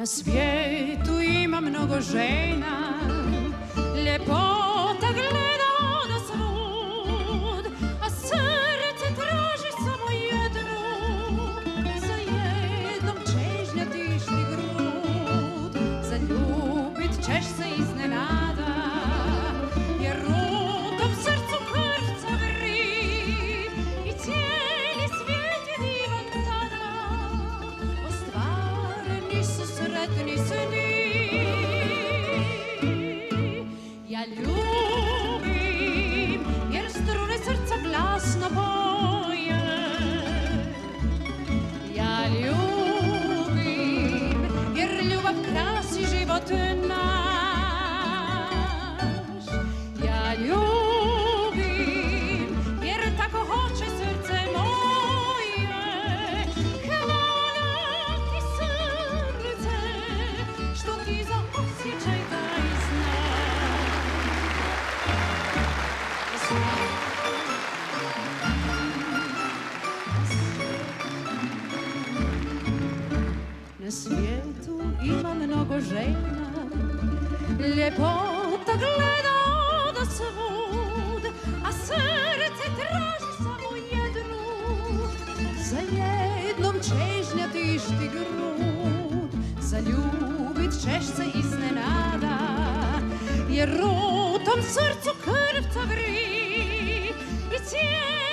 Na svijetu ima mnogo žena, ljepota gleda od svud, a srce traži samo jednu, za jednom čežnja tišti grud. Zaljubit ćeš se iznenada, jer u tom srcu krvca vri i cijeli svijet je divan tada. Ostvareni su sretni sni. Ja ljubim, jer strune srca glasno boje. Ja ljubim, jer ljubav krasi život naš. Ja ljubim, jer tako hoće srce moje. Hvala ti srce, što ti za osjećaj daj Na svijetu ima mnogo žena, ljepota gleda od svud, a srce traži samo jednu, za jednom čežnja tišti grud. Zaljubit ćeš se iznenada, jer u tom srcu krvca vri i cijeli